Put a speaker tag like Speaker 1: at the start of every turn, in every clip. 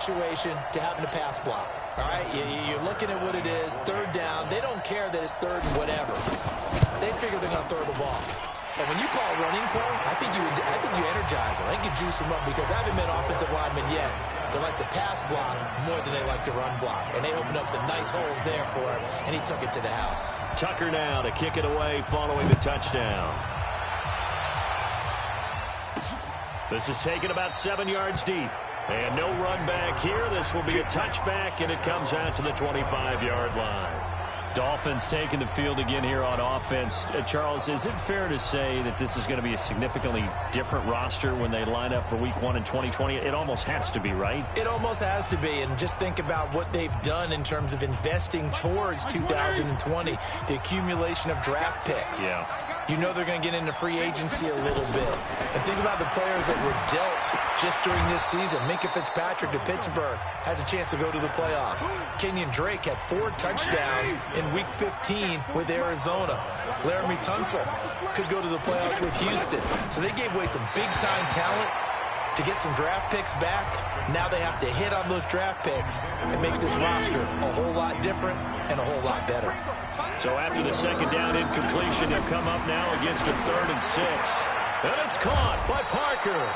Speaker 1: situation to having to pass block. All right, you're looking at what it is, third down. They don't care that it's third and whatever. They figure they're going to throw the ball. And when you call a running play, I think you energize them. I think you juice them up because I haven't met offensive linemen yet that likes to pass block more than they like to run block. And they opened up some nice holes there for him, and he took it to the house.
Speaker 2: Tucker now to kick it away following the touchdown. This is taken about 7 yards deep. And no run back here. This will be a touchback, and it comes out to the 25-yard line. Dolphins taking the field again here on offense. Charles, is it fair to say that this is going to be a significantly different roster when they line up for Week 1 in 2020? It almost has to be, right?
Speaker 1: It almost has to be, and just think about what they've done in terms of investing towards 2020, the accumulation of draft picks.
Speaker 2: Yeah.
Speaker 1: You know they're going to get into free agency a little bit. And think about the players that were dealt just during this season. Minkah Fitzpatrick to Pittsburgh has a chance to go to the playoffs. Kenyon Drake had 4 touchdowns in Week 15 with Arizona. Laramie Tunsil could go to the playoffs with Houston. So they gave away some big-time talent to get some draft picks back. Now they have to hit on those draft picks and make this roster a whole lot different and a whole lot better.
Speaker 2: So after the second down incompletion, they'll come up now against a 3rd and 6. And it's caught by Parker.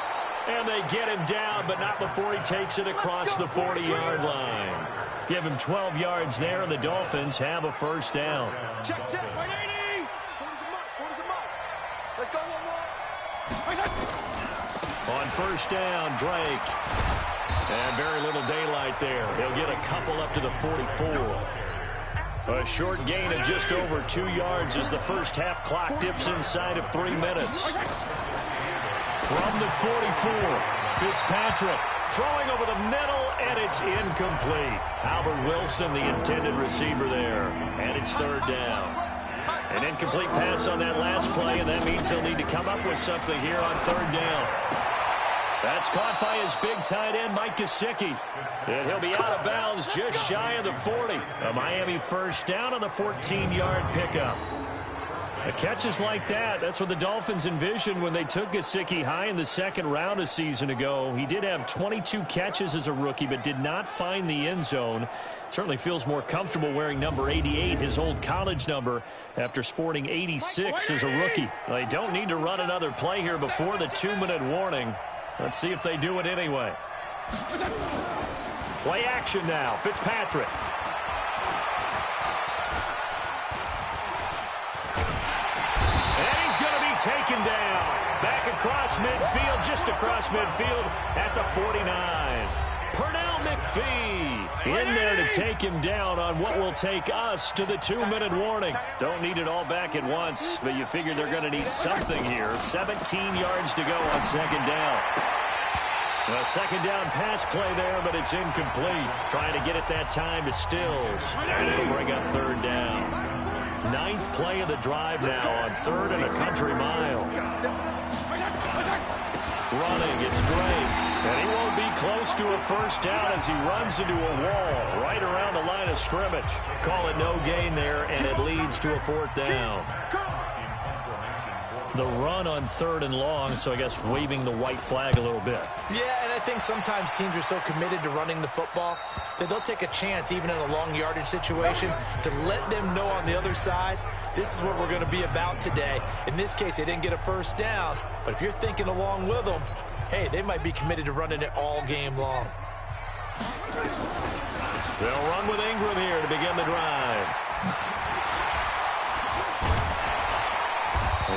Speaker 2: And they get him down, but not before he takes it across the 40-yard line. Give him 12 yards there, and the Dolphins have a first down.
Speaker 3: Check, 180. Let's go one more.
Speaker 2: On first down, Drake. And very little daylight there. He'll get a couple up to the 44. A short gain of just over 2 yards as the first half clock dips inside of 3 minutes. From the 44, Fitzpatrick throwing over the middle, and it's incomplete. Albert Wilson, the intended receiver there, and it's 3rd down. An incomplete pass on that last play, and that means they'll need to come up with something here on 3rd down. That's caught by his big tight end, Mike Gesicki. And he'll be out of bounds just shy of the 40. A Miami first down on the 14-yard pickup. Catches like that, that's what the Dolphins envisioned when they took Gesicki high in the second round a season ago. He did have 22 catches as a rookie, but did not find the end zone. Certainly feels more comfortable wearing number 88, his old college number, after sporting 86 as a rookie. They don't need to run another play here before the 2-minute warning. Let's see if they do it anyway. Play action now, Fitzpatrick. Taken down. Back across midfield, just across midfield at the 49. Pernell McPhee in there to take him down on what will take us to the 2-minute warning. Don't need it all back at once, but you figure they're going to need something here. 17 yards to go on second down. A second down pass play there, but it's incomplete. Trying to get it that time to Stills, and it'll bring up 3rd down. 9th play of the drive now on 3rd and a country mile. Running, it's Drake. And he won't be close to a first down as he runs into a wall right around the line of scrimmage. Call it no gain there, and it leads to a 4th down. The run on 3rd and long, so I guess waving the white flag a little bit.
Speaker 1: Yeah, and I think sometimes teams are so committed to running the football that they'll take a chance, even in a long yardage situation, to let them know on the other side, this is what we're going to be about today. In this case, they didn't get a first down, but if you're thinking along with them, hey, they might be committed to running it all game long.
Speaker 2: They'll run with Ingram here to begin the drive.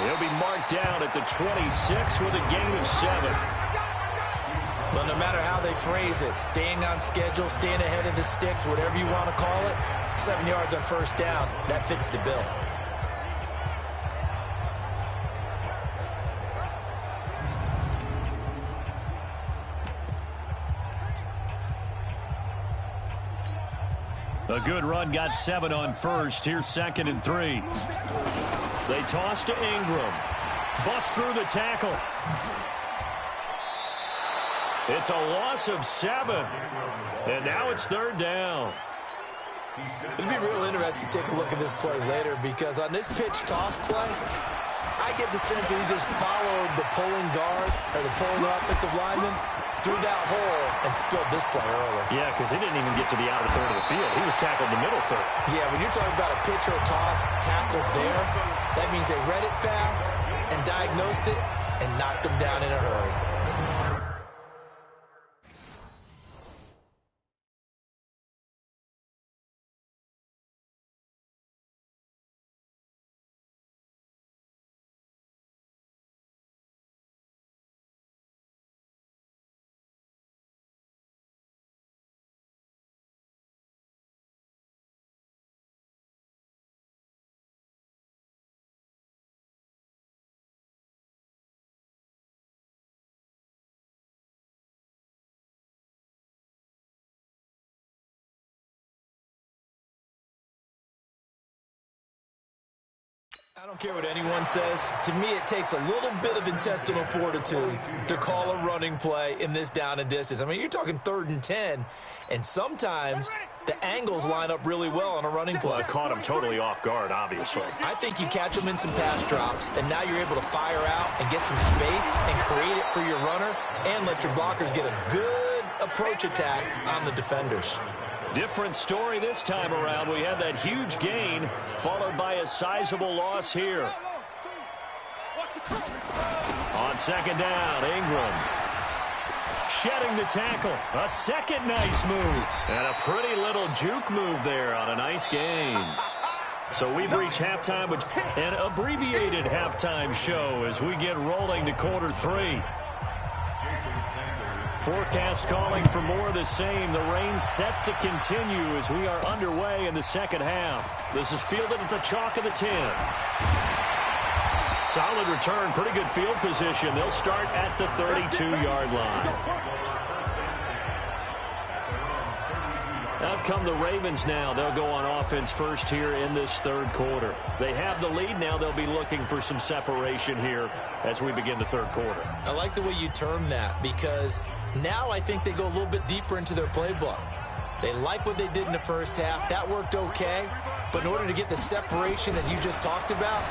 Speaker 2: He'll be marked down at the 26 with a gain of 7.
Speaker 1: Well, no matter how they phrase it, staying on schedule, staying ahead of the sticks, whatever you want to call it, 7 yards on first down, that fits the bill.
Speaker 2: A good run, got 7 on first. Here's 2nd and 3. They toss to Ingram. Bust through the tackle. It's a loss of 7. And now it's 3rd down.
Speaker 1: It'll be real interesting to take a look at this play later, because on this pitch toss play, I get the sense that he just followed the pulling guard or the pulling offensive lineman through that hole and spilled this play early.
Speaker 2: Yeah, because he didn't even get to the outer third of the field. He was tackled in the middle third.
Speaker 1: Yeah, when you're talking about a pitch or a toss tackled there, that means they read it fast and diagnosed it and knocked him down in a hurry. I don't care what anyone says. To me, it takes a little bit of intestinal fortitude to call a running play in this down and distance. I mean, you're talking 3rd and 10, and sometimes the angles line up really well on a running play.
Speaker 2: Well, it caught him totally off guard, obviously.
Speaker 1: I think you catch him in some pass drops, and now you're able to fire out and get some space and create it for your runner and let your blockers get a good approach attack on the defenders.
Speaker 2: Different story this time around. We had that huge gain followed by a sizable loss here. On 2nd down, Ingram. Shedding the tackle. A second nice move. And a pretty little juke move there on a nice gain. So we've reached halftime with an abbreviated halftime show as we get rolling to quarter 3. Forecast calling for more of the same. The rain set to continue as we are underway in the second half. This is fielded at the chalk of the 10. Solid return, pretty good field position. They'll start at the 32-yard line. Out come the Ravens now. They'll go on offense first here in this 3rd quarter. They have the lead. Now they'll be looking for some separation here as we begin the 3rd quarter.
Speaker 1: I like the way you term that because now I think they go a little bit deeper into their playbook. They like what they did in the first half. That worked okay. But in order to get the separation that you just talked about,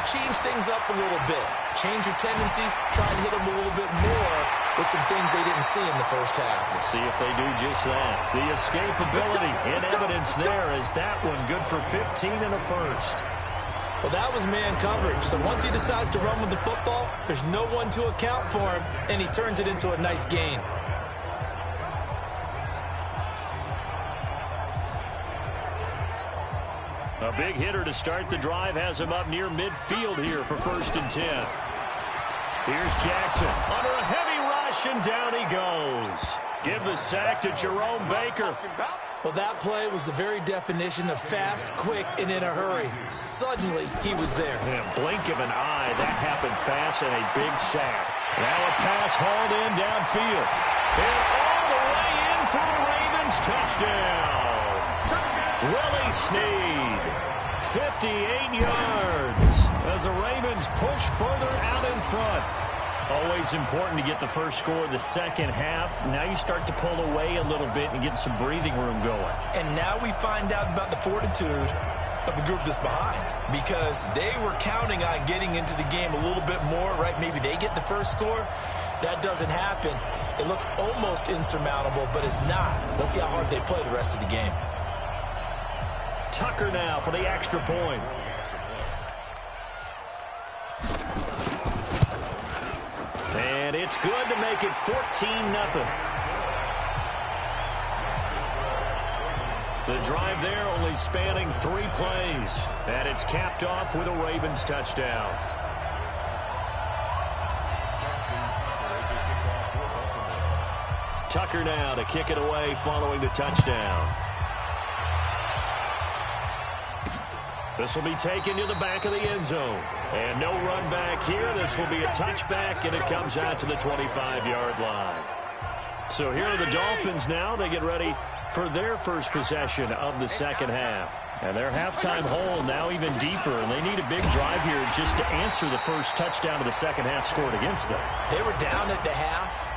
Speaker 1: change things up a little bit. Change your tendencies. Try and hit them a little bit more with some things they didn't see in the first half.
Speaker 2: We'll see if they do just that. The escapability in evidence there is that one good for 15 and a first.
Speaker 1: Well, that was man coverage. So once he decides to run with the football, there's no one to account for him, and he turns it into a nice gain.
Speaker 2: A big hitter to start the drive has him up near midfield here for 1st and 10. Here's Jackson under a heavy rush, and down he goes. Give the sack to Jerome Baker.
Speaker 1: Well, that play was the very definition of fast, quick, and in a hurry. Suddenly, he was there.
Speaker 2: In a blink of an eye, that happened fast, and a big sack. Now a pass hauled in downfield. And all the way in for the Ravens touchdown. Willie Snead, 58 yards as the Ravens push further out in front. Always important to get the first score of the second half. Now you start to pull away a little bit and get some breathing room going.
Speaker 1: And now we find out about the fortitude of the group that's behind because they were counting on getting into the game a little bit more, right? Maybe they get the first score. That doesn't happen. It looks almost insurmountable, but it's not. Let's see how hard they play the rest of the game.
Speaker 2: Tucker now for the extra point. And it's good to make it 14-0. The drive there only spanning 3 plays. And it's capped off with a Ravens touchdown. Tucker now to kick it away following the touchdown. This will be taken to the back of the end zone. And no run back here. This will be a touchback, and it comes out to the 25-yard line. So here are the Dolphins now. They get ready for their first possession of the second half. And their halftime hole now even deeper, and they need a big drive here just to answer the first touchdown of the second half scored against them.
Speaker 1: They were down at the half.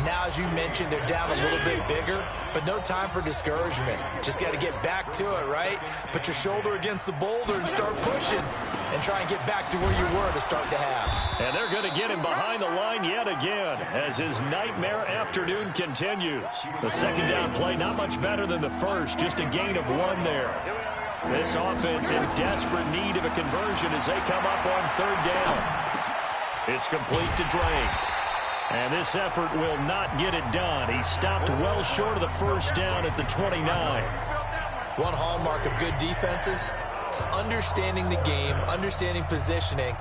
Speaker 1: Now, as you mentioned, they're down a little bit bigger, but no time for discouragement. Just got to get back to it, right? Put your shoulder against the boulder and start pushing. and try and get back to where you were to start the half.
Speaker 2: And they're going to get him behind the line yet again as his nightmare afternoon continues. The second down play not much better than the first, just a gain of 1 there. This offense in desperate need of a conversion as they come up on third down. It's complete to Drake. And this effort will not get it done. He stopped well short of the first down at the 29.
Speaker 1: One hallmark of good defenses is understanding the game, understanding positioning,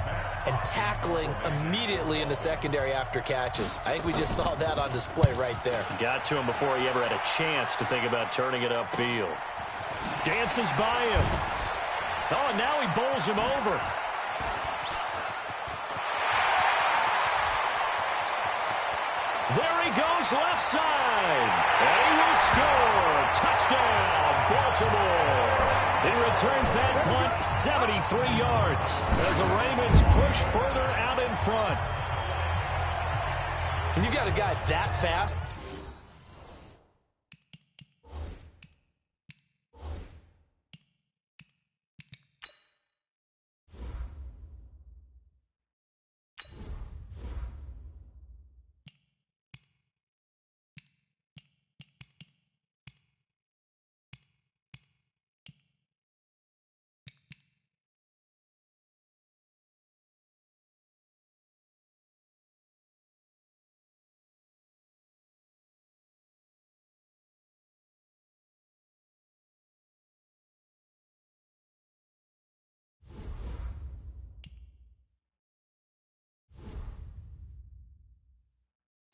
Speaker 1: and tackling immediately in the secondary after catches. I think we just saw that on display right there.
Speaker 2: Got to him before he ever had a chance to think about turning it upfield. Dances by him. Oh, and now he bowls him over. There he goes left side. And he will score. Touchdown, Baltimore. He returns that punt 73 yards as the Ravens push further out in front.
Speaker 1: And you got a guy that fast.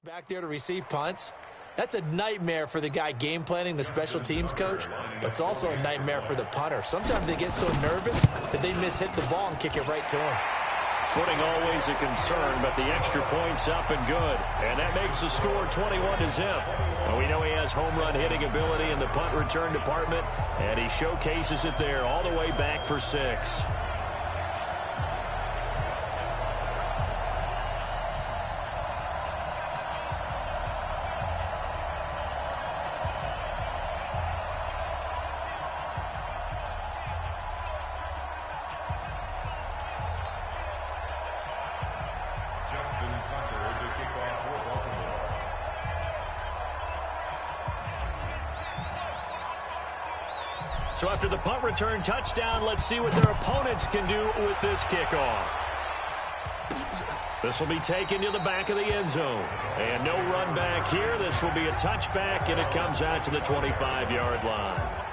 Speaker 1: Back there to receive punts. That's a nightmare for the guy game planning, the special teams coach, but it's also a nightmare for the punter. Sometimes they get so nervous that they mishit the ball and kick it right to him.
Speaker 2: Footing always a concern, but the extra point's up and good. And that makes the score 21-0. Well, we know he has home run hitting ability in the punt return department, and he showcases it there all the way back for 6. So after the punt return touchdown, let's see what their opponents can do with this kickoff. This will be taken to the back of the end zone. And no run back here. This will be a touchback, and it comes out to the 25-yard line.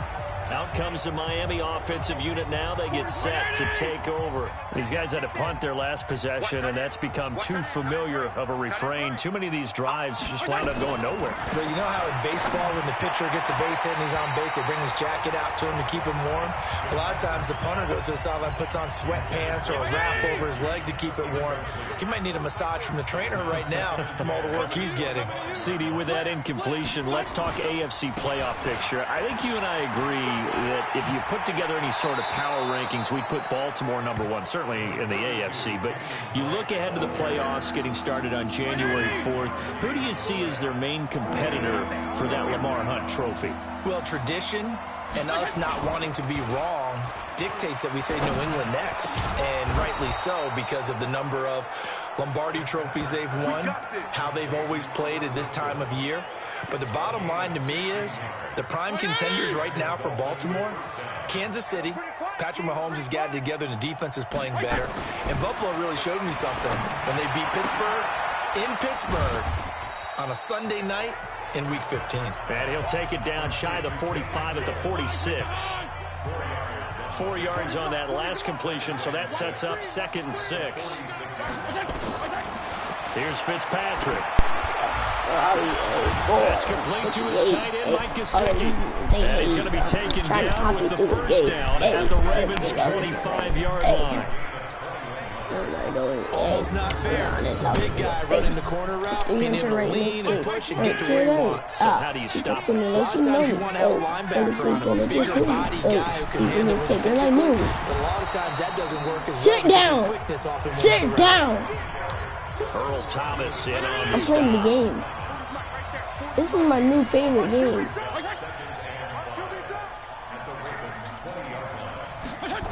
Speaker 2: Out comes the Miami offensive unit now. They get set to take over. These guys had to punt their last possession, and that's become too familiar of a refrain. Too many of these drives just wound up going nowhere.
Speaker 1: Well, you know how in baseball, when the pitcher gets a base hit and he's on base, they bring his jacket out to him to keep him warm? A lot of times the punter goes to the sideline, puts on sweatpants or a wrap over his leg to keep it warm. He might need a massage from the trainer right now from all the work he's getting.
Speaker 2: CD, with that incompletion, let's talk AFC playoff picture. I think you and I agree that if you put together any sort of power rankings, we'd put Baltimore #1, certainly in the AFC. But you look ahead to the playoffs getting started on January 4th. Who do you see as their main competitor for that Lamar Hunt trophy?
Speaker 1: Well, tradition and us not wanting to be wrong dictates that we say New England next, and rightly so because of the number of Lombardi trophies they've won, how they've always played at this time of year. But the bottom line to me is the prime contenders right now for Baltimore, Kansas City. Patrick Mahomes has got it together, and the defense is playing better. And Buffalo really showed me something when they beat Pittsburgh in Pittsburgh on a Sunday night in Week 15.
Speaker 2: And he'll take it down shy of the 45 at the 46. 4 yards on that last completion, so that sets up 2nd and 6. Here's Fitzpatrick. That's complete to his tight end, Mike Gesicki. And he's going to be taken down with the first down at the Ravens' 25-yard line.
Speaker 1: Almost not fair. The big guy running the corner route, being able to lean and push and get to where he wants.
Speaker 2: So how do you stop him?
Speaker 1: A lot of times you want to have a linebacker on him, a bigger body guy who can handle it physically. But a lot of times that doesn't work as well because his quickness off him.
Speaker 4: Sit down.
Speaker 2: Earl Thomas in on the
Speaker 4: I'm playing the game. This is my new favorite game.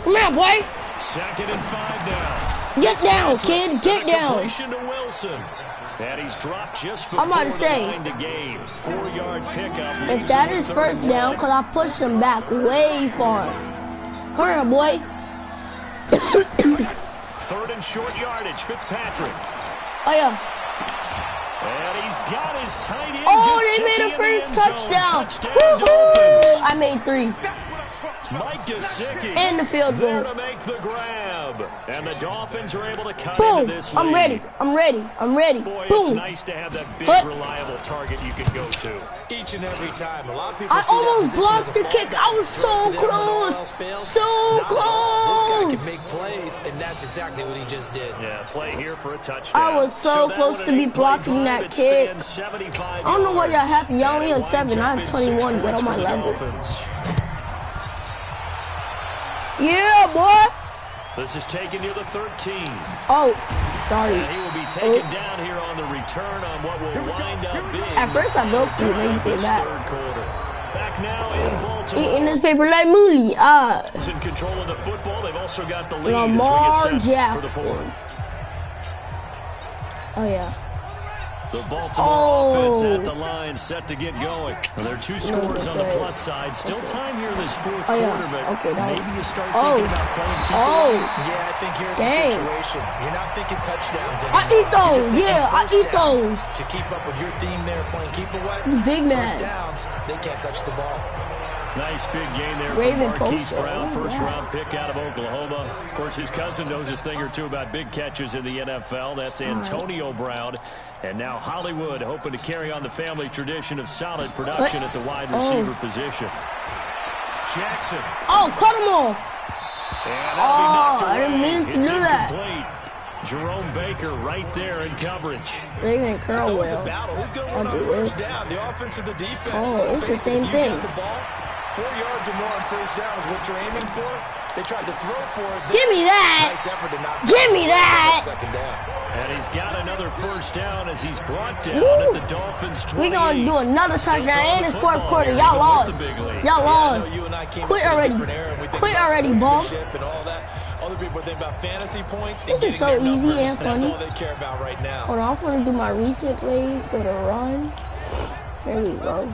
Speaker 4: Come on, boy.
Speaker 2: 2nd and 5 now.
Speaker 4: Get down, kid. Get down.
Speaker 2: Completion to Wilson. And he's dropped just before
Speaker 4: I'm about to
Speaker 2: the
Speaker 4: say,
Speaker 2: line to gain. 4-yard pickup.
Speaker 4: If that is first down, because I pushed him back way far. Come here, boy.
Speaker 2: 3rd and short yardage. Fitzpatrick.
Speaker 4: Oh, yeah.
Speaker 2: And he's got his tight end.
Speaker 4: Oh, they made a first touchdown. Woohoo! I made 3.
Speaker 2: Mike Gesicki
Speaker 4: And the field
Speaker 2: there
Speaker 4: goal.
Speaker 2: to make the grab. And the Dolphins are able to cut
Speaker 4: Boom.
Speaker 2: into this lead.
Speaker 4: I'm ready. I'm ready. I'm ready.
Speaker 2: Boy,
Speaker 4: Boom.
Speaker 2: it's nice to have that big,
Speaker 4: But
Speaker 2: reliable target you can go to.
Speaker 1: Each and every time. A lot of people
Speaker 4: I
Speaker 1: see that
Speaker 4: almost
Speaker 1: position as
Speaker 4: blocked
Speaker 1: a
Speaker 4: the kick.
Speaker 1: fallback.
Speaker 4: I was
Speaker 1: Throw it
Speaker 4: so
Speaker 1: to them when all
Speaker 4: close.
Speaker 1: else fails.
Speaker 4: So
Speaker 1: Not at all. This guy
Speaker 4: close.
Speaker 1: can make plays, and that's exactly what he just did.
Speaker 2: Yeah, play here for a touchdown.
Speaker 4: I was so
Speaker 2: that
Speaker 4: close
Speaker 2: one
Speaker 4: to
Speaker 2: an
Speaker 4: be
Speaker 2: 8-play
Speaker 4: blocking
Speaker 2: drive.
Speaker 4: that
Speaker 2: It
Speaker 4: kick.
Speaker 2: stands 75
Speaker 4: I don't know why y'all have to. Y'all only
Speaker 2: yards.
Speaker 4: have 7. I have 21. Get on my level. Yeah, boy.
Speaker 2: This is taken near the 13.
Speaker 4: Oh, sorry.
Speaker 2: And he will be taken down here on the return on what will wind up being
Speaker 4: At first I broke you, then you came
Speaker 2: this
Speaker 4: back.
Speaker 2: 3rd quarter. Back now in Baltimore.
Speaker 4: Eating this paper like Mooley.
Speaker 2: It's in control of the football. They've also got the lead
Speaker 4: Lamar
Speaker 2: as we get set for the
Speaker 4: Jackson.
Speaker 2: 4th.
Speaker 4: Oh, yeah.
Speaker 2: The Baltimore offense
Speaker 4: Oh.
Speaker 2: at the line, set to get going. Well, there are 2 scores on the plus side. Still time here in this 4th
Speaker 4: Oh, yeah.
Speaker 2: quarter, but
Speaker 4: Okay, that
Speaker 2: maybe you start
Speaker 4: Oh.
Speaker 2: thinking about playing keeper.
Speaker 4: Oh.
Speaker 1: Yeah, I think here's
Speaker 4: Dang.
Speaker 1: the situation. You're not thinking touchdowns anymore.
Speaker 4: I eat
Speaker 1: You're just
Speaker 4: those.
Speaker 1: thinking
Speaker 4: Yeah, I
Speaker 1: first
Speaker 4: eat
Speaker 1: downs.
Speaker 4: those.
Speaker 1: To keep up with your theme there, playing keep away.
Speaker 4: Big man.
Speaker 1: First downs, they can't touch the ball.
Speaker 2: Nice big gain there
Speaker 4: Raven
Speaker 2: from Marquise
Speaker 4: Poster.
Speaker 2: Brown,
Speaker 4: What is
Speaker 2: first-round pick out of Oklahoma. Of course, his cousin knows a thing or two about big catches in the NFL. That's Antonio Brown. And now Hollywood hoping to carry on the family tradition of solid production at the wide receiver position. Jackson.
Speaker 4: Oh, cut him off.
Speaker 2: And that'll be knocked
Speaker 4: I didn't
Speaker 2: away.
Speaker 4: mean to
Speaker 2: It's
Speaker 4: do that.
Speaker 2: incomplete. Jerome Baker right there in coverage.
Speaker 4: Raven
Speaker 1: It's always a
Speaker 4: Curl.
Speaker 1: battle. Who's going to win
Speaker 4: I'll
Speaker 1: on
Speaker 4: do
Speaker 1: first
Speaker 4: this.
Speaker 1: down? The offense or the defense?
Speaker 4: Oh,
Speaker 1: Let's
Speaker 4: it's the
Speaker 1: face it,
Speaker 4: same
Speaker 1: if you
Speaker 4: thing.
Speaker 1: get the ball, 4 yards or more on first down is what you're aiming for. They tried to throw for it.
Speaker 4: Give me that.
Speaker 1: Nice effort to knock
Speaker 4: Give me that.
Speaker 1: second down.
Speaker 2: And he's got another first down as he's brought down at the Dolphins 28.
Speaker 4: We gonna do another touchdown in this 4th quarter.
Speaker 2: Here,
Speaker 4: Y'all
Speaker 2: even
Speaker 4: lost.
Speaker 2: with the big lead.
Speaker 4: Y'all
Speaker 1: I
Speaker 4: lost.
Speaker 1: know you and I came
Speaker 4: Quit
Speaker 1: up with a
Speaker 4: already.
Speaker 1: different era, and we think
Speaker 4: Quit
Speaker 1: about
Speaker 4: already, bum.
Speaker 1: sportsmanship and all that. Other people think about fantasy points and
Speaker 4: This is
Speaker 1: getting
Speaker 4: so
Speaker 1: their
Speaker 4: easy
Speaker 1: numbers.
Speaker 4: and
Speaker 1: That's
Speaker 4: funny.
Speaker 1: all they care about right now.
Speaker 4: Hold on, I'm gonna do my recent plays. Go to run. There we go.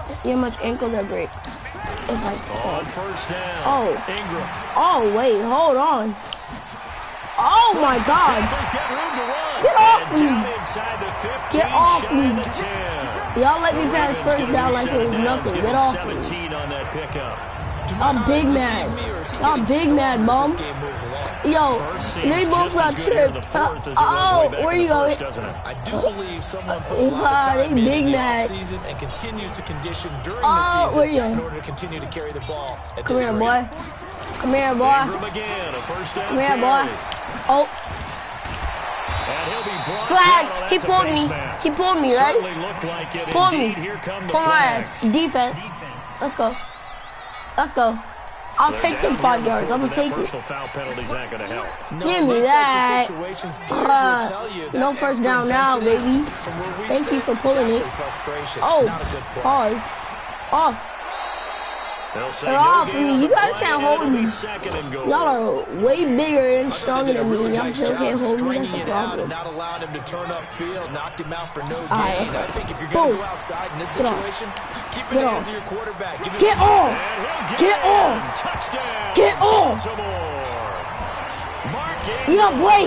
Speaker 4: Let's see how much ankles I break. It's like,
Speaker 2: On first down.
Speaker 4: Oh.
Speaker 2: Ingram.
Speaker 4: oh wait, hold on. Oh my God!
Speaker 2: Tackles got room to run.
Speaker 4: Get off
Speaker 2: And
Speaker 4: me.
Speaker 2: down inside the 15,
Speaker 4: Get off
Speaker 2: shy
Speaker 4: me.
Speaker 2: of the 10.
Speaker 4: Y'all let me
Speaker 2: The
Speaker 4: pass
Speaker 2: Ravens
Speaker 4: first
Speaker 2: gonna
Speaker 4: down
Speaker 2: be
Speaker 4: like it
Speaker 2: settled
Speaker 4: was
Speaker 2: down.
Speaker 4: nothing.
Speaker 2: Give
Speaker 4: Get
Speaker 2: him
Speaker 4: off me.
Speaker 2: 17 on that pickup.
Speaker 4: I'm big mad. I'm big mad, bum. Yo, they both got tripped. Oh, where you going?
Speaker 1: I do believe someone put a lot of time
Speaker 4: They
Speaker 1: in
Speaker 4: big
Speaker 1: the
Speaker 4: mad.
Speaker 1: offseason and continues to condition during
Speaker 4: Oh,
Speaker 1: the
Speaker 4: where
Speaker 1: season
Speaker 4: you?
Speaker 1: in order to continue to carry the ball at
Speaker 4: Come
Speaker 1: this
Speaker 4: here,
Speaker 1: rate.
Speaker 4: boy. Come here, boy.
Speaker 2: Ingram again, a first down
Speaker 4: Come here,
Speaker 2: carry.
Speaker 4: boy. Oh,
Speaker 2: And he'll be brought
Speaker 4: flag.
Speaker 2: down. Oh,
Speaker 4: He
Speaker 2: that's a
Speaker 4: pulled
Speaker 2: face
Speaker 4: me.
Speaker 2: mask.
Speaker 4: He pulled me, right?
Speaker 2: Certainly looked like it.
Speaker 4: Pull me.
Speaker 2: Indeed, here come the
Speaker 4: Pull my
Speaker 2: flags.
Speaker 4: ass. Defense. Let's go. Let's go. I'll
Speaker 2: They're
Speaker 4: take them
Speaker 2: down
Speaker 4: 5
Speaker 2: here
Speaker 4: yards.
Speaker 2: before,
Speaker 4: I'm
Speaker 2: but
Speaker 4: gonna
Speaker 2: that
Speaker 4: take it.
Speaker 2: personal foul penalty's not going to help.
Speaker 1: No,
Speaker 4: Give me
Speaker 1: these
Speaker 4: that.
Speaker 1: types of situations, players will tell you
Speaker 4: No
Speaker 1: that's
Speaker 4: first
Speaker 1: extra
Speaker 4: down now,
Speaker 1: intensity.
Speaker 4: baby.
Speaker 1: From where we
Speaker 4: Thank you
Speaker 1: sit,
Speaker 4: for pulling
Speaker 1: it's
Speaker 4: it.
Speaker 1: actually frustration.
Speaker 4: Oh,
Speaker 1: Not a good play.
Speaker 4: pause. Oh,
Speaker 2: They'll say
Speaker 4: Get
Speaker 2: no
Speaker 4: off
Speaker 2: gain
Speaker 4: me.
Speaker 2: on
Speaker 4: You
Speaker 2: the
Speaker 4: guys
Speaker 2: play,
Speaker 4: can't
Speaker 2: and
Speaker 4: hold
Speaker 2: it'll be
Speaker 4: me.
Speaker 2: second and goal.
Speaker 4: y'all are way bigger and
Speaker 1: I thought
Speaker 4: stronger
Speaker 1: they did a
Speaker 4: than me.
Speaker 1: really
Speaker 4: Y'all
Speaker 1: nice
Speaker 4: still
Speaker 1: job
Speaker 4: can't hold me.
Speaker 1: stringing
Speaker 4: That's a
Speaker 1: it out and
Speaker 4: problem.
Speaker 1: not allowing him to turn upfield, knocked him out for no gain.
Speaker 4: right, let's go.
Speaker 1: I think if you're going to
Speaker 4: Boom.
Speaker 1: go outside in this
Speaker 4: Get off.
Speaker 1: situation, keep it
Speaker 4: Get
Speaker 1: in the
Speaker 4: off.
Speaker 1: hands of your quarterback. Give him
Speaker 4: Get
Speaker 1: some-
Speaker 4: off.
Speaker 2: And he'll
Speaker 4: Get
Speaker 2: in.
Speaker 4: off.
Speaker 2: Touchdown.
Speaker 4: Get off.
Speaker 2: Baltimore. Mark
Speaker 4: Yeah,
Speaker 2: Ingram.
Speaker 4: boy.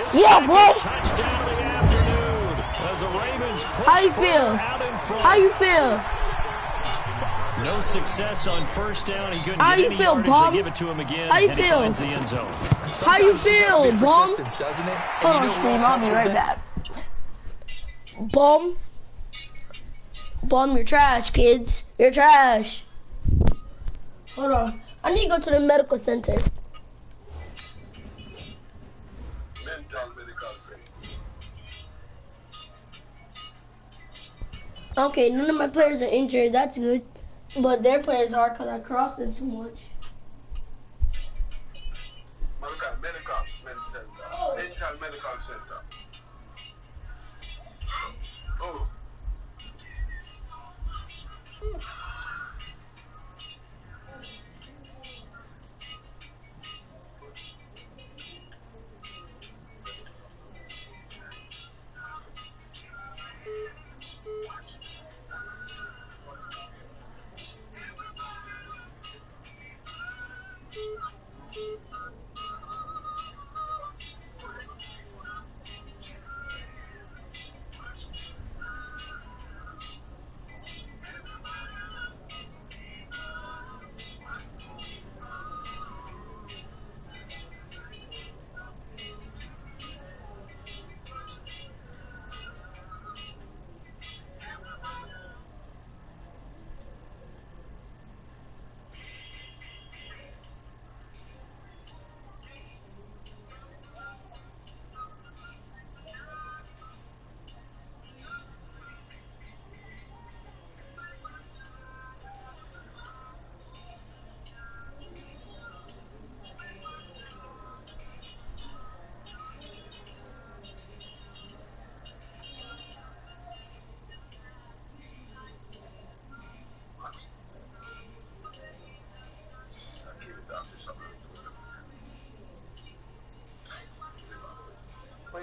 Speaker 2: His
Speaker 4: Yeah,
Speaker 2: second
Speaker 4: boy.
Speaker 2: touchdown of the afternoon. As the Ravens push
Speaker 4: How you
Speaker 2: forward
Speaker 4: feel?
Speaker 2: out in front.
Speaker 4: How you feel?
Speaker 2: No success on first down. He couldn't
Speaker 4: How
Speaker 2: get
Speaker 4: you
Speaker 2: any
Speaker 4: feel,
Speaker 2: yardage.
Speaker 4: bum?
Speaker 2: They give it to him again.
Speaker 4: How you
Speaker 2: and he
Speaker 4: feel?
Speaker 2: finds the end zone.
Speaker 4: How you
Speaker 1: Sometimes it just has to
Speaker 4: feel,
Speaker 1: be
Speaker 4: bum?
Speaker 1: persistence, doesn't it? And
Speaker 4: Hold
Speaker 1: you
Speaker 4: on,
Speaker 1: know who
Speaker 4: stream.
Speaker 1: else
Speaker 4: I'll
Speaker 1: helps
Speaker 4: be
Speaker 1: with
Speaker 4: right
Speaker 1: that?
Speaker 4: back. Bum. Bum, you're trash, kids. You're trash. Hold on. I need to go to the medical center. Okay, none of my players are injured. That's good. But their players are because I crossed them too much.
Speaker 5: Medical center. Oh.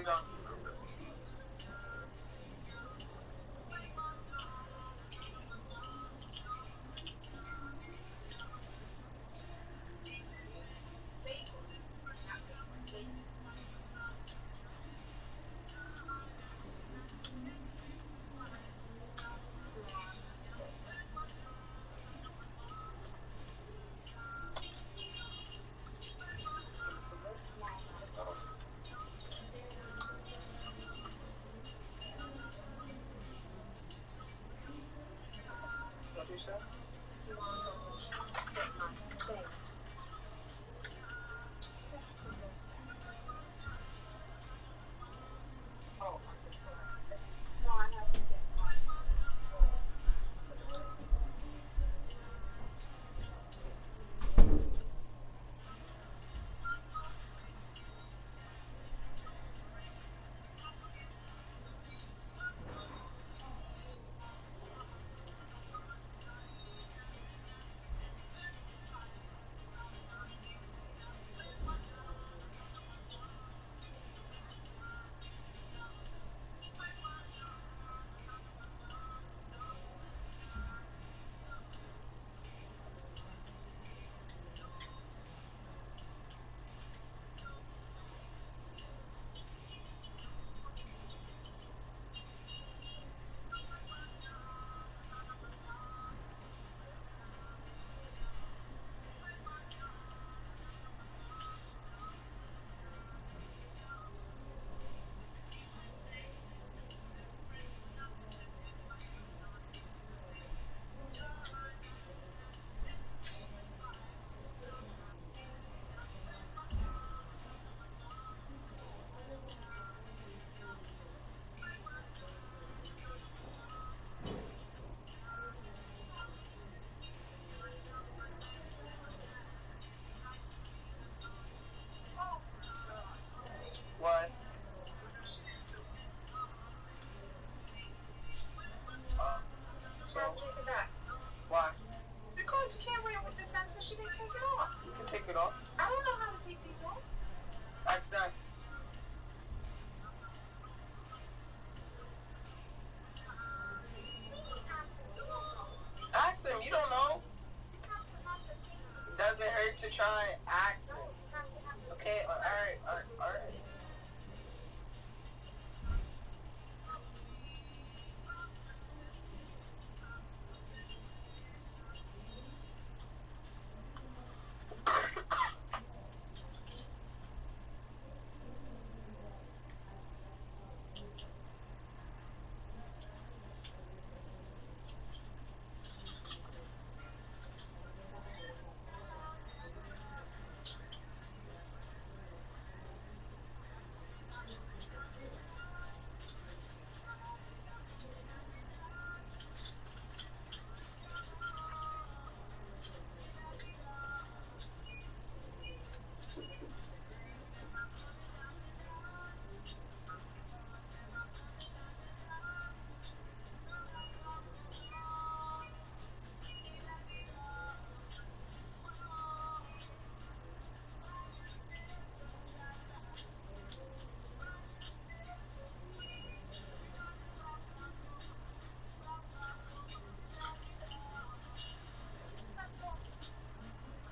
Speaker 5: done. What you say? What? So, why?
Speaker 6: Because you can't wear it with the sensor, she didn't take it off.
Speaker 5: You can take it off.
Speaker 6: I don't know how to take these off.
Speaker 5: Ask that. Ask him. You don't know. It doesn't hurt to try and ask him. Okay? Alright.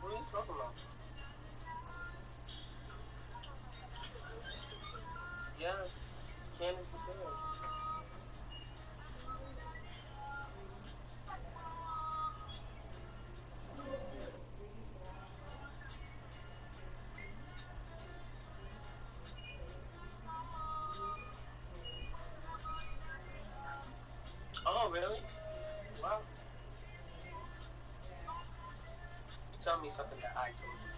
Speaker 5: What are you talking about? Yes. Candace is here. Oh, really? Wow. Tell me something that I told you.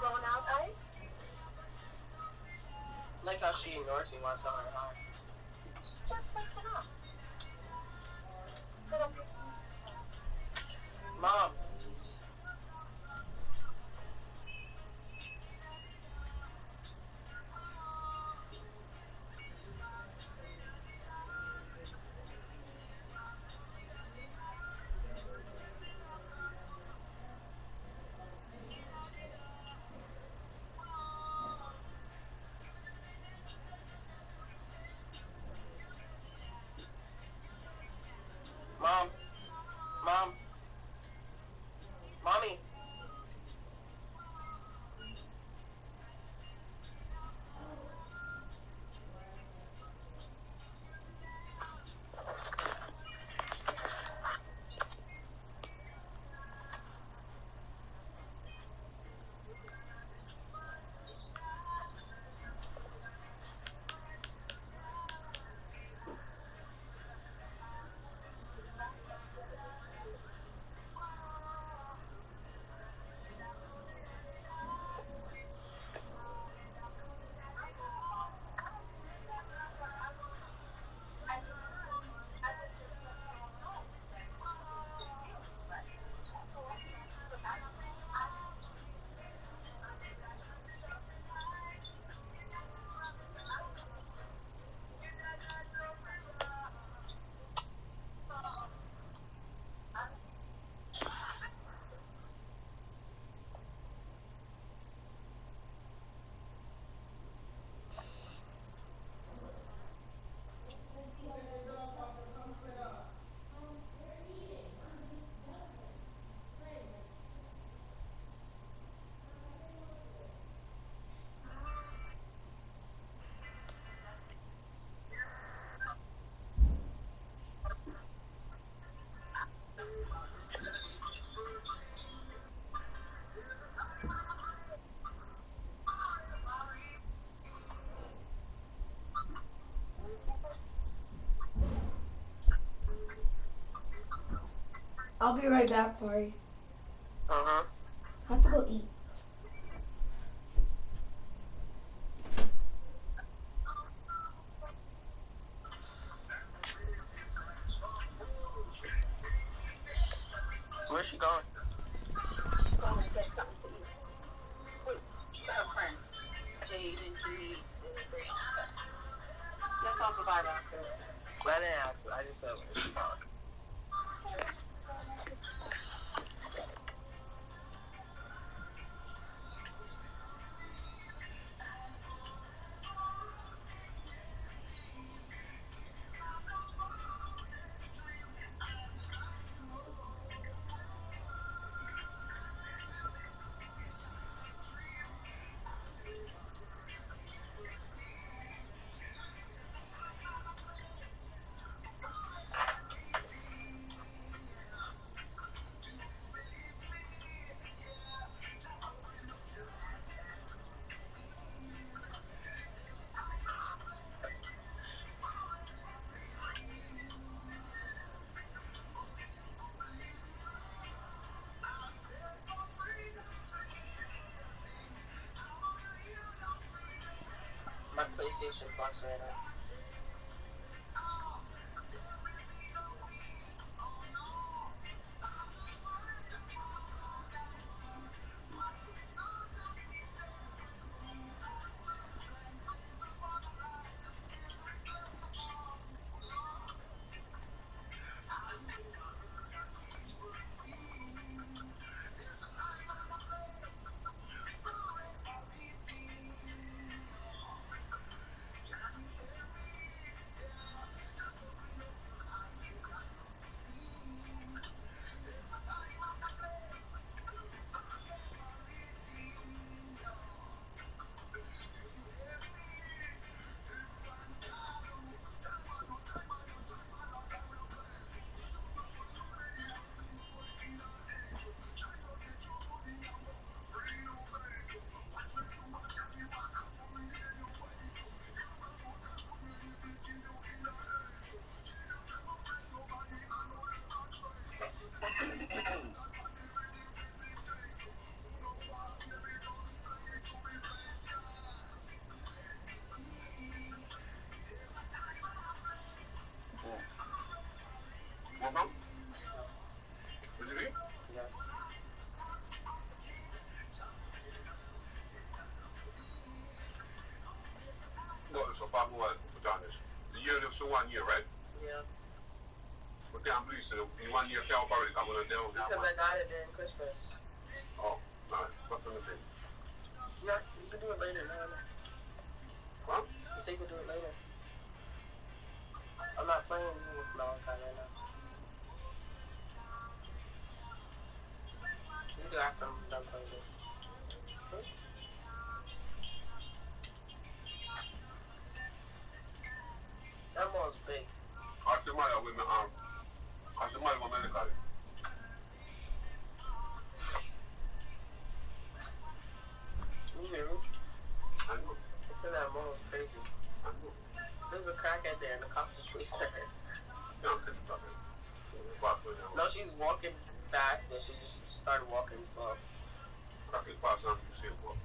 Speaker 6: Going out, guys?
Speaker 5: Like how she ignores me while I tell her hi.
Speaker 6: Just waking up. Put up your
Speaker 5: Mom, please. Mom. Mom. Mommy.
Speaker 4: I'll be right back for you.
Speaker 5: Uh-huh.
Speaker 4: I have to go eat.
Speaker 5: Where's she going?
Speaker 6: She's going to get something to eat. Wait, her friends. Jade and Julie and Brianna. Let's talk about that first.
Speaker 5: I didn't ask her. I just said where's she going. My PlayStation Plus right now.
Speaker 7: So far, what for Danish? The year lives for 1 year, right?
Speaker 5: Yeah.
Speaker 7: But damn, please, in 1 year, help already coming on down now.
Speaker 5: Because I got it during Christmas.
Speaker 7: Oh, nice. Nothing to do.
Speaker 5: Yeah, you can do it later, no.
Speaker 7: Huh?
Speaker 5: You say you can do it later. I'm not playing with Malachi right now.
Speaker 7: with my arm. As the man medical.
Speaker 5: You hear me?
Speaker 7: I know.
Speaker 5: It's in that mall, it's crazy.
Speaker 7: I know.
Speaker 5: There's a crackhead there and the cops just chased her.
Speaker 7: Yeah, I'm catching up.
Speaker 5: No, she's walking fast and she just started walking slow.
Speaker 7: Crackhead pass on the same walk.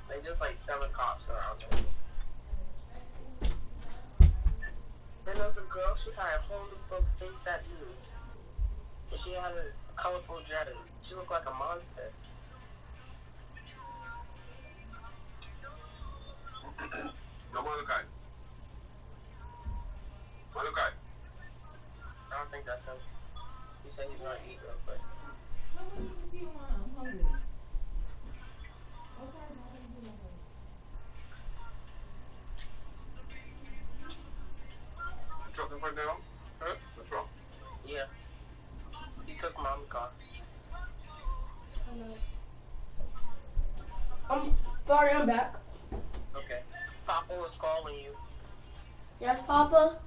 Speaker 5: There's just like 7 cops around her. Then there's a girl, she had a whole book face tattoos. And she had a colorful dress. She looked like a monster.
Speaker 7: No, Malachi. Malachi.
Speaker 5: I don't think that's him. He said he's not eating real quick.
Speaker 7: Truck in front now? Huh? The truck.
Speaker 5: Yeah. He took mom's car.
Speaker 4: I'm sorry, I'm back.
Speaker 5: Okay. Papa was calling you.
Speaker 4: Yes, Papa?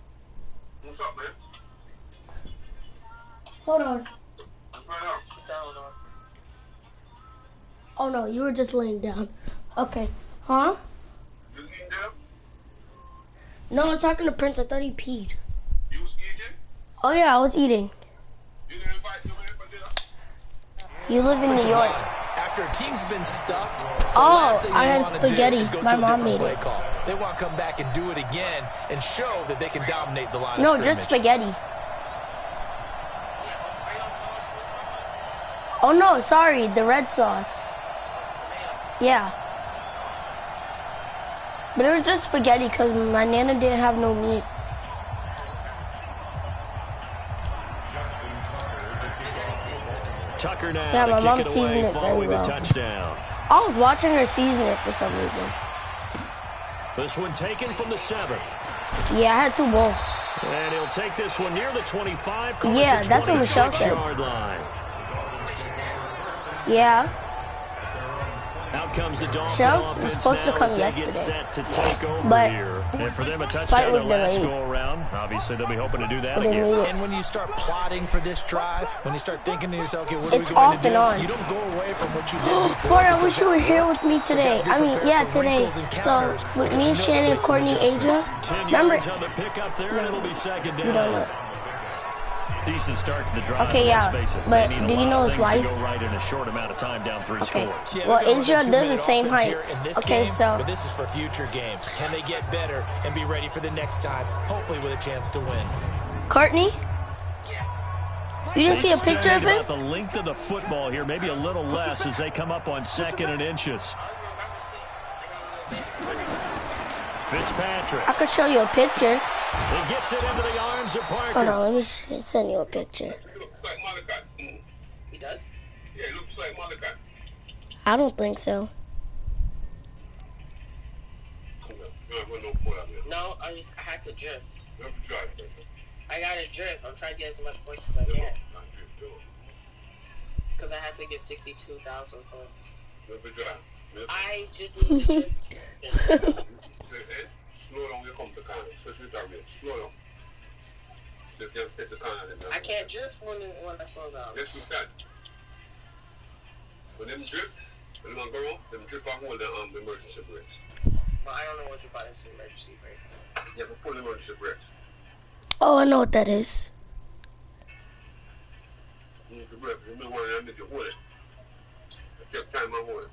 Speaker 7: What's up, man?
Speaker 4: Hold on.
Speaker 7: What's going on?
Speaker 5: He said, hold on.
Speaker 4: Oh no, you were just laying down. Okay. Huh?
Speaker 7: You eating there?
Speaker 4: No, I was talking to Prince. I thought he peed.
Speaker 7: You was eating?
Speaker 4: Oh yeah, I was eating.
Speaker 7: You didn't invite me for dinner?
Speaker 4: You live in New York.
Speaker 1: After a team's been stuffed,
Speaker 4: Oh, I had spaghetti. My mom made it.
Speaker 1: Call. They want to come back and do it again and show that they can dominate the line of
Speaker 4: No,
Speaker 1: scrimmage.
Speaker 4: just spaghetti. Oh no, sorry, the red sauce. Yeah. But it was just spaghetti because my nana didn't have no meat.
Speaker 2: Tucker now
Speaker 4: Yeah, my
Speaker 2: to
Speaker 4: mom
Speaker 2: kick it
Speaker 4: seasoned
Speaker 2: away
Speaker 4: it very
Speaker 2: following the
Speaker 4: well.
Speaker 2: touchdown.
Speaker 4: I was watching her season it for some reason.
Speaker 2: This one taken from the 7.
Speaker 4: Yeah, I had 2 balls.
Speaker 2: And he'll take this one near the 25. call it
Speaker 4: Yeah,
Speaker 2: the
Speaker 4: that's what Michelle said.
Speaker 2: 26-yard line.
Speaker 4: Yeah.
Speaker 2: Out comes the Dolphin
Speaker 4: Michelle was
Speaker 2: offense
Speaker 4: supposed to
Speaker 2: now
Speaker 4: come
Speaker 2: as they get
Speaker 4: yesterday.
Speaker 2: set to take over
Speaker 4: But
Speaker 2: here. And for them, a
Speaker 4: fight
Speaker 2: touchdown
Speaker 4: was
Speaker 2: their last
Speaker 4: delayed.
Speaker 2: go-around. Obviously, they'll be hoping to do that
Speaker 4: So they
Speaker 2: again.
Speaker 4: made it.
Speaker 1: And when you start plotting for this drive, when you start thinking to yourself, okay, what are we
Speaker 4: It's
Speaker 1: going
Speaker 4: off
Speaker 1: to
Speaker 4: and
Speaker 1: do?
Speaker 4: on.
Speaker 1: You don't go away from what you did before.
Speaker 4: Boy, I
Speaker 1: because
Speaker 4: wish you were here with me today.
Speaker 1: you have to be prepared
Speaker 4: Yeah,
Speaker 1: for
Speaker 4: today.
Speaker 1: wrinkles and
Speaker 4: So,
Speaker 1: counters
Speaker 4: with
Speaker 1: because
Speaker 4: me
Speaker 1: you
Speaker 4: and
Speaker 1: know
Speaker 4: Shannon,
Speaker 1: they'll make some
Speaker 4: Courtney, Asia,
Speaker 1: adjustments.
Speaker 2: 10
Speaker 4: remember?
Speaker 2: yards on the pickup there, and it'll be second
Speaker 4: You don't
Speaker 2: down.
Speaker 4: know.
Speaker 2: Decent start to the drive.
Speaker 4: Okay,
Speaker 2: Let's
Speaker 4: yeah,
Speaker 2: face it,
Speaker 4: but
Speaker 2: they need a
Speaker 4: do you
Speaker 2: lot
Speaker 4: know
Speaker 2: of
Speaker 4: his
Speaker 2: things to
Speaker 4: wife?
Speaker 2: go right in a short amount of time, down 3
Speaker 4: Okay.
Speaker 2: scores.
Speaker 1: Yeah,
Speaker 4: Well,
Speaker 1: they're going with a
Speaker 4: Asia, they're the
Speaker 1: 2-minute
Speaker 4: same
Speaker 1: offense
Speaker 4: height.
Speaker 1: here in this
Speaker 4: Okay,
Speaker 1: game,
Speaker 4: so-
Speaker 1: but this is for future games. Can they get better and be ready for the next time, hopefully with a chance to win?
Speaker 4: Courtney? You didn't see a picture of him?
Speaker 2: About the length of the football here, maybe a little less as they come up on 2nd and inches. Fitzpatrick.
Speaker 4: I could show you a picture.
Speaker 2: He gets it into the arms of Parker.
Speaker 4: Hold on, let me send you a picture.
Speaker 7: He looks like Malachi.
Speaker 5: He does?
Speaker 7: Yeah, he looks like Malachi.
Speaker 4: I don't think so.
Speaker 5: No, I had to drift.
Speaker 7: Never drive, man.
Speaker 5: I got to drift. I'm trying to get as much points as I can. Because I had to get 62,000 points.
Speaker 7: Never drive.
Speaker 5: I just need to drift.
Speaker 7: Slow down, you come to Canada. Especially target. Slow down. So if you have to take the Canada, then
Speaker 5: I can't drift when I slow down.
Speaker 7: yes, you can. When them drift, when them go wrong, them drift and hold the emergency brakes.
Speaker 5: But I don't know what you buy this emergency brake.
Speaker 7: You have to pull the emergency brakes.
Speaker 4: Oh, I know what that is.
Speaker 7: You need to brake. You may want to make you hold it. Take time and hold it.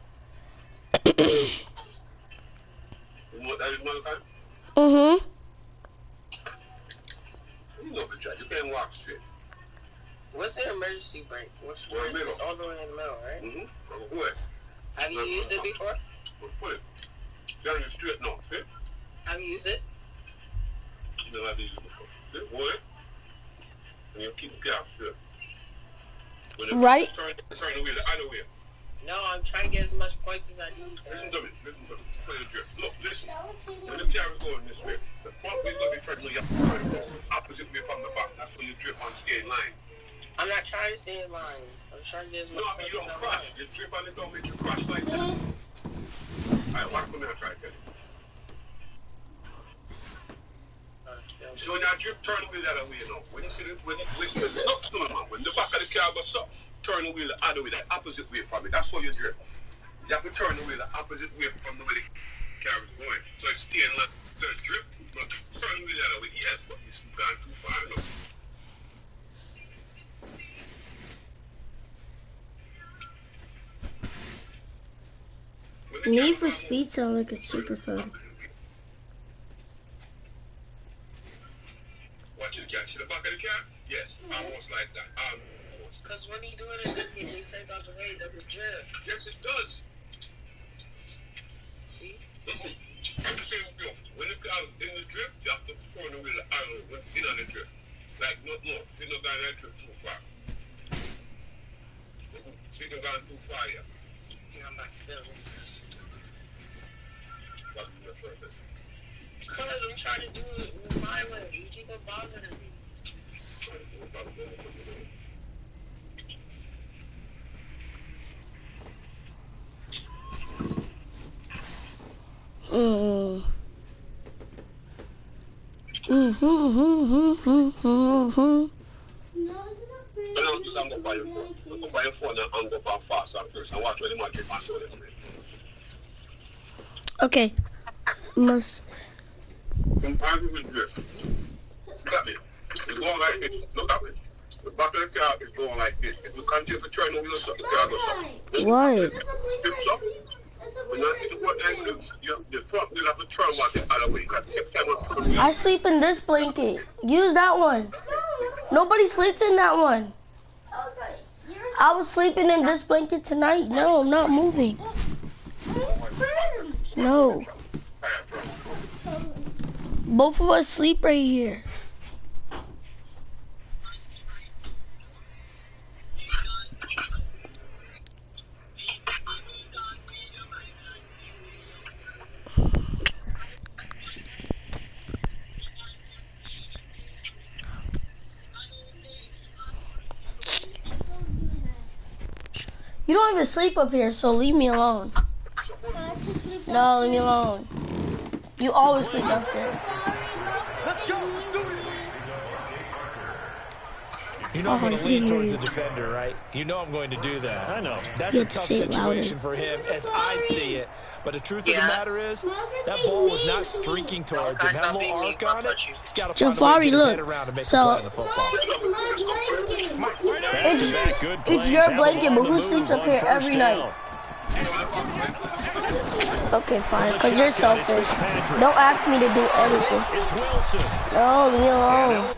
Speaker 7: You know what that is, Malachi?
Speaker 4: Mm-hmm.
Speaker 7: You know the drive. You can't walk straight.
Speaker 5: What's the emergency brake? Which
Speaker 7: Well, middle.
Speaker 5: it's all the way in the middle, right?
Speaker 7: Mm-hmm. Hold it.
Speaker 5: Have you used it before?
Speaker 7: Pull it. See how you straight now. See?
Speaker 5: Have you used it?
Speaker 7: You never have used it before. See? Hold it. And you keep the car straight. When it
Speaker 4: Right.
Speaker 7: Turn the wheel the other way.
Speaker 5: No, I'm trying to get as much points as I need.
Speaker 7: Listen to me. Listen to me. So you drift. Look, listen. When the car is going this way, the front wheel is going to be turning you opposite way from the back. That's when you drift on skate line.
Speaker 5: I'm not trying to stay in line. I'm trying to get as
Speaker 7: No,
Speaker 5: much
Speaker 7: I mean
Speaker 5: points
Speaker 7: you
Speaker 5: as
Speaker 7: don't
Speaker 5: I
Speaker 7: crash.
Speaker 5: want.
Speaker 7: You drift on it, don't make you crash like that. I want to try to tell you. So when that drip, turn the wheel the other way, you know. When you see it, when the back of the car goes up, turn the wheel the other way, the opposite way from it. That's how you drip. You have to turn the wheel the opposite way from the way the car is going. So it's staying like the drip, but turn the wheel the other way. Yes, but it's gone too far enough.
Speaker 4: Need for Speed sound like it's super fun.
Speaker 7: Watch it catch the back of the car? Yes, almost like that. Almost.
Speaker 5: Because when you do it, it just gets take out the way, it doesn't jerk.
Speaker 7: Yes, it does.
Speaker 5: See?
Speaker 7: I'm saying, when the car in the drip, you have to turn the wheel when in on the drip. Like, no, you're not going that drip too far. So you're going too far, yeah.
Speaker 5: Yeah, I'm not feeling this.
Speaker 7: That's the first thing.
Speaker 5: Because I'm trying to do it my way. You keep on bothering me.
Speaker 7: I'm going to buy your phone. I'm going to buy your phone and go back fast at first and watch where the magic and show them.
Speaker 4: Okay. Must.
Speaker 7: Compare with drift. Look at me. It's going like this. Look at me. The back of the car is going like this. If you continue to turn the wheels up, the car goes up.
Speaker 4: What?
Speaker 7: Tips up. When you hit the button, the front wheel have to turn one the other way. You got to tip time up to the wheel.
Speaker 4: I sleep in this blanket. Use that one. Nobody sleeps in that one. I was sleeping in this blanket tonight. No, I'm not moving. No. Both of us sleep right here. You don't even sleep up here, so leave me alone. No, leave me alone. You always sleep downstairs.
Speaker 1: You know I'm going to lean towards the defender, right? You know I'm going to do that.
Speaker 2: I know.
Speaker 1: That's a tough situation for him as I see it. But the truth of the matter is, that ball was not streaking towards him. Had a little arc on it. He's got to find a way to get his head around and make a play on the football.
Speaker 4: It's your blanket, but who sleeps up here every night? Okay, fine, because you're selfish. Don't ask me to do anything. No, leave me alone.